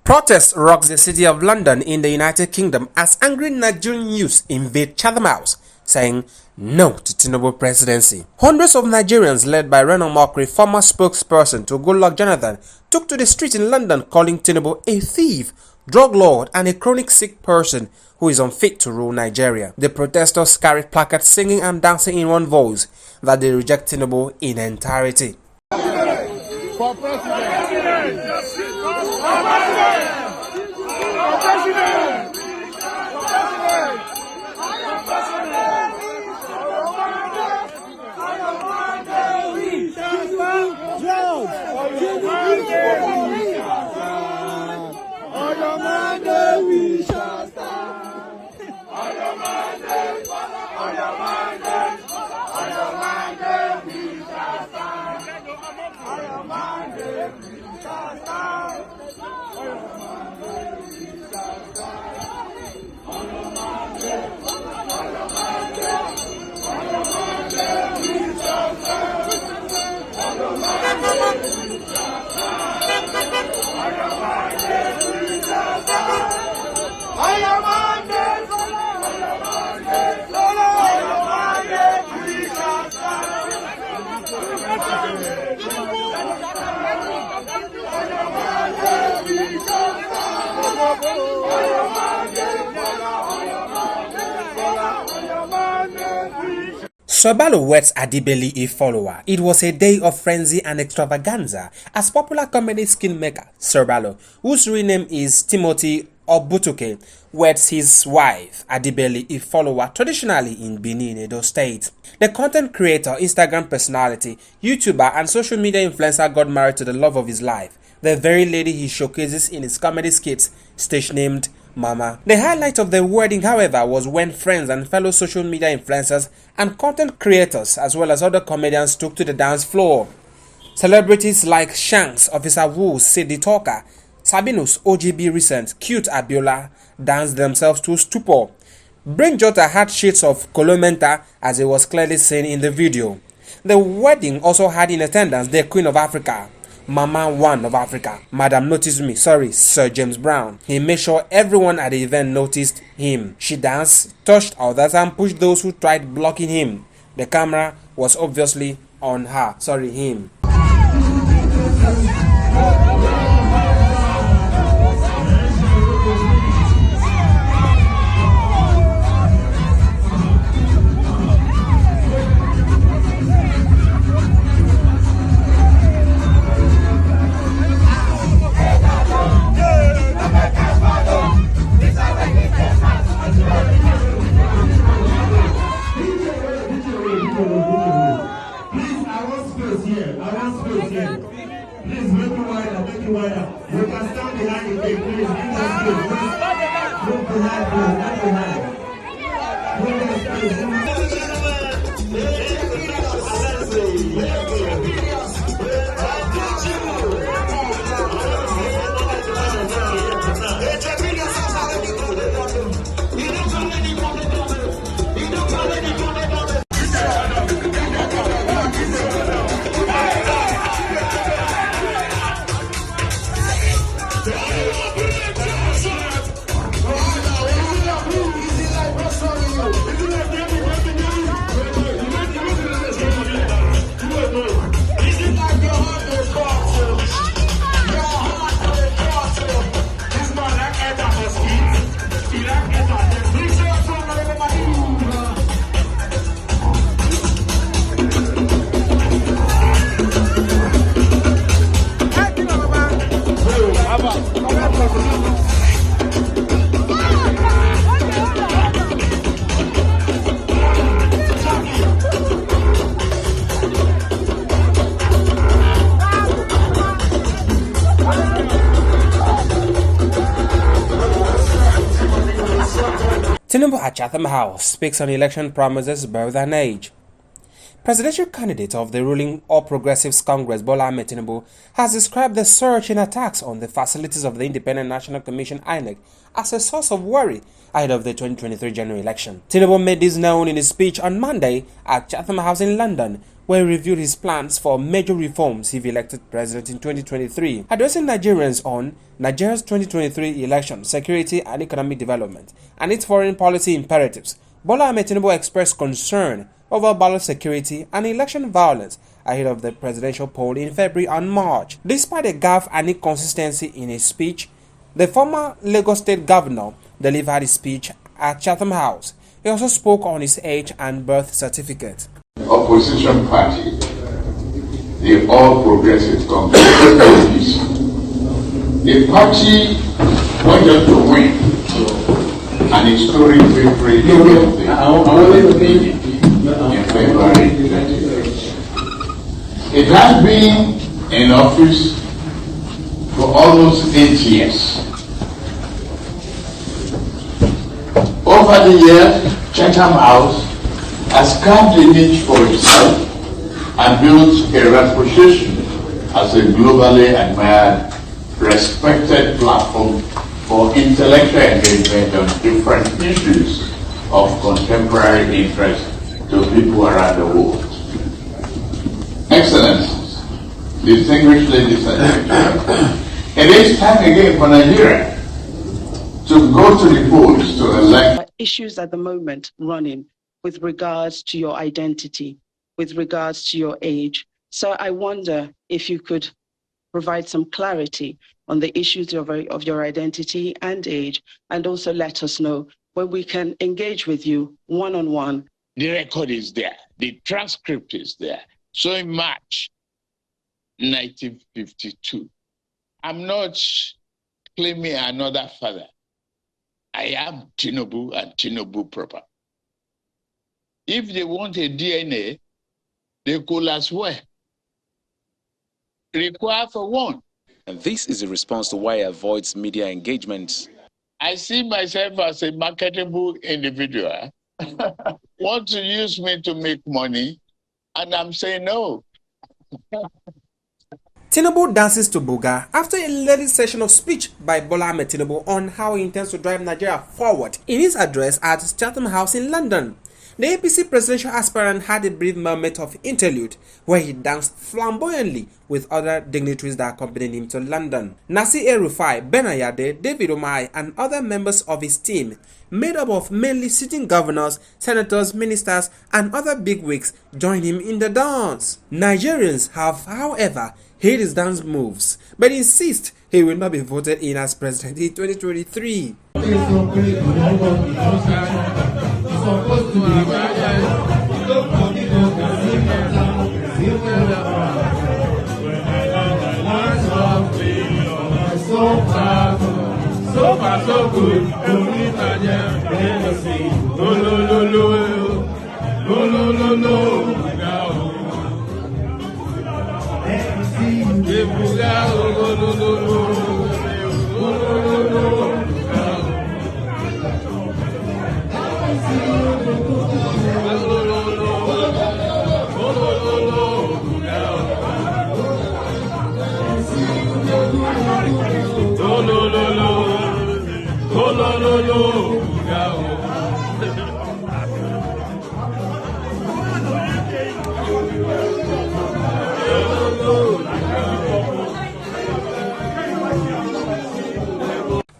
Protests rocks the city of London in the United Kingdom as angry Nigerian youths invade Chatham House, saying no to Tinubu presidency. Hundreds of Nigerians, led by Renan Mokri, former spokesperson to Goodluck Jonathan, took to the street in London calling Tinubu a thief, drug lord and a chronic sick person who is unfit to rule Nigeria. The protesters carried placards singing and dancing in one voice that they reject Tinubu in entirety. For president. Sobalo weds Adibeli, a follower. It was a day of frenzy and extravaganza as popular comedy skin maker Sobalo, whose real name is Timothy Obutuke, weds his wife Adibeli, a follower, traditionally in Benin, Edo State. The content creator, Instagram personality, YouTuber and social media influencer got married to the love of his life, the very lady he showcases in his comedy skits, stage named Mama. The highlight of the wedding, however, was when friends and fellow social media influencers and content creators as well as other comedians took to the dance floor. Celebrities like Shanks, Officer Wu, Sidi Talker, Sabinus, OGB Recent, Cute Abiola danced themselves to stupor. Brain Jota had shades of Colomenta as it was clearly seen in the video. The wedding also had in attendance the Queen of Africa, Mama One of Africa, Sir James Brown. He made sure everyone at the event noticed him. She danced, touched others and pushed those who tried blocking him. The camera was obviously on him. Please make it wider. You can stand behind the cake, please. Give us space, please. Move behind. Tinubu at Chatham House speaks on election promises, birth and age. Presidential candidate of the ruling All Progressives Congress, Bola Ahmed Tinubu, has described the surge in attacks on the facilities of the Independent National Commission (INEC) as a source of worry ahead of the 2023 general election. Tinubu made this known in his speech on Monday at Chatham House in London, where he reviewed his plans for major reforms if elected president in 2023. Addressing Nigerians on Nigeria's 2023 election, security and economic development, and its foreign policy imperatives, Bola Ahmed Tinubu expressed concern over ballot security and election violence ahead of the presidential poll in February and March. Despite a gaffe and inconsistency in his speech, the former Lagos State governor delivered his speech at Chatham House. He also spoke on his age and birth certificate. Opposition party, the All Progressive Congress, the party wanted to win an historic victory against the PDP in February 2020. It has been in office for almost 8 years. Over the years, Chatham House has carved a niche for itself and built a reputation as a globally admired, respected platform for intellectual engagement on different issues of contemporary interest to people around the world. Excellencies, distinguished ladies and gentlemen, it is time again for Nigeria to go to the polls to elect. Issues at the moment running with regards to your identity, with regards to your age. So I wonder if you could provide some clarity on the issues of your identity and age, and also let us know when we can engage with you one-on-one. The record is there, the transcript is there. So in March 1952, I'm not claiming another father. I am Tinubu and Tinubu proper. If they want a DNA, they could as well require for one. And this is a response to why he avoids media engagement. I see myself as a marketable individual. Want to use me to make money, and I'm saying no. Tinubu dances to Buga after a lengthy session of speech by Bola Ahmed Tinubu on how he intends to drive Nigeria forward in his address at Chatham House in London. The APC presidential aspirant had a brief moment of interlude where he danced flamboyantly with other dignitaries that accompanied him to London. Nasir El-Rufai, Ben Ayade, David Umahi, and other members of his team, made up of mainly sitting governors, senators, ministers, and other bigwigs, joined him in the dance. Nigerians have, however, hate his dance moves, but insist he will not be voted in as president in 2023. So far so good,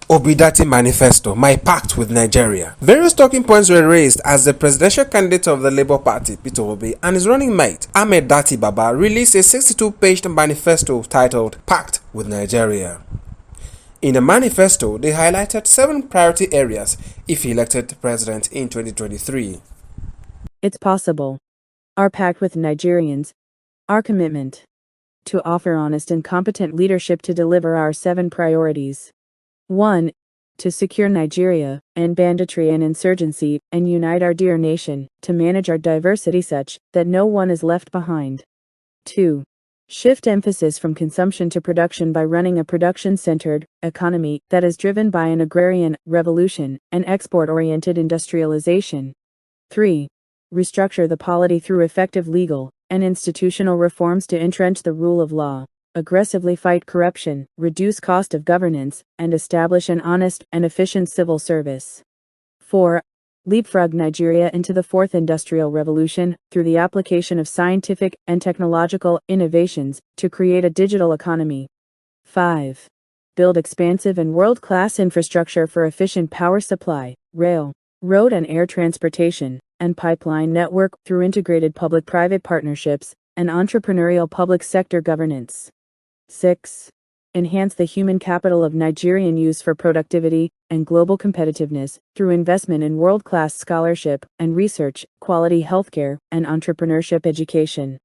Obidati Manifesto, My Pact with Nigeria. Various talking points were raised as the presidential candidate of the Labour Party, Peter Obi, and his running mate, Ahmed Dati Baba, released a 62-page manifesto titled Pact with Nigeria. In the manifesto, they highlighted 7 priority areas if elected president in 2023. It's possible. Our pact with Nigerians. Our commitment to offer honest and competent leadership to deliver our 7 priorities. 1. To secure Nigeria, end banditry and insurgency, and unite our dear nation, to manage our diversity such that no one is left behind. 2. Shift emphasis from consumption to production by running a production-centered economy that is driven by an agrarian revolution and export-oriented industrialization. 3. Restructure the polity through effective legal and institutional reforms to entrench the rule of law, aggressively fight corruption, reduce cost of governance, and establish an honest and efficient civil service. 4. leapfrog Nigeria into the fourth industrial revolution through the application of scientific and technological innovations to create a digital economy. 5. Build expansive and world-class infrastructure for efficient power supply, rail, road and air transportation, and pipeline network through integrated public-private partnerships and entrepreneurial public sector governance. 6. Enhance the human capital of Nigerian youth for productivity and global competitiveness through investment in world-class scholarship and research, quality healthcare, and entrepreneurship education.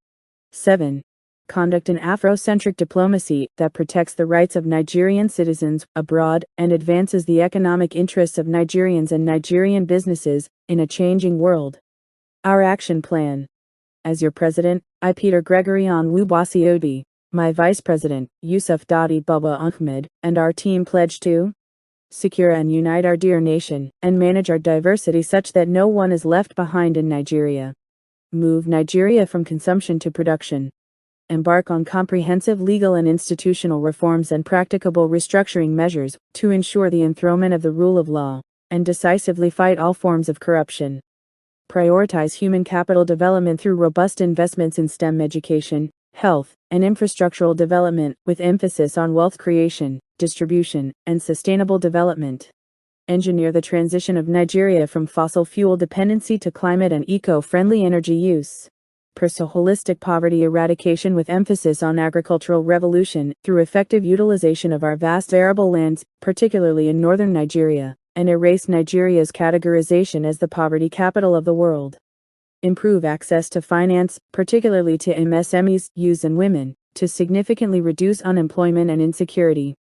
7. Conduct an Afrocentric diplomacy that protects the rights of Nigerian citizens abroad and advances the economic interests of Nigerians and Nigerian businesses in a changing world. Our action plan. As your president, I, Peter Gregory Onwubuasi Obi, my vice president, Yusuf Dadi Baba Ahmed, and our team pledge to secure and unite our dear nation and manage our diversity such that no one is left behind in Nigeria. Move Nigeria from consumption to production. Embark on comprehensive legal and institutional reforms and practicable restructuring measures to ensure the enthronement of the rule of law, and decisively fight all forms of corruption. Prioritize human capital development through robust investments in STEM education, health, and infrastructural development with emphasis on wealth creation, distribution, and sustainable development. Engineer the transition of Nigeria from fossil fuel dependency to climate and eco-friendly energy use. Pursue holistic poverty eradication with emphasis on agricultural revolution through effective utilization of our vast arable lands, particularly in northern Nigeria, and erase Nigeria's categorization as the poverty capital of the world. Improve access to finance, particularly to MSMEs, youths and women, to significantly reduce unemployment and insecurity.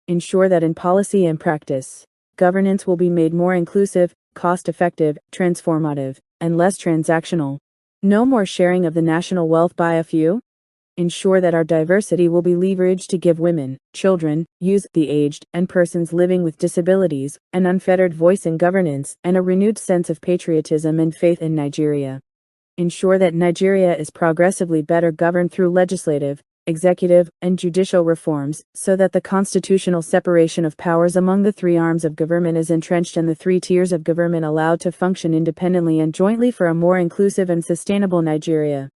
Ensure that in policy and practice, governance will be made more inclusive, cost-effective, transformative, and less transactional. No more sharing of the national wealth by a few. Ensure that our diversity will be leveraged to give women, children, youth, the aged, and persons living with disabilities an unfettered voice in governance and a renewed sense of patriotism and faith in Nigeria. Ensure that Nigeria is progressively better governed through legislative, executive, and judicial reforms so that the constitutional separation of powers among the three arms of government is entrenched and the three tiers of government allowed to function independently and jointly for a more inclusive and sustainable Nigeria.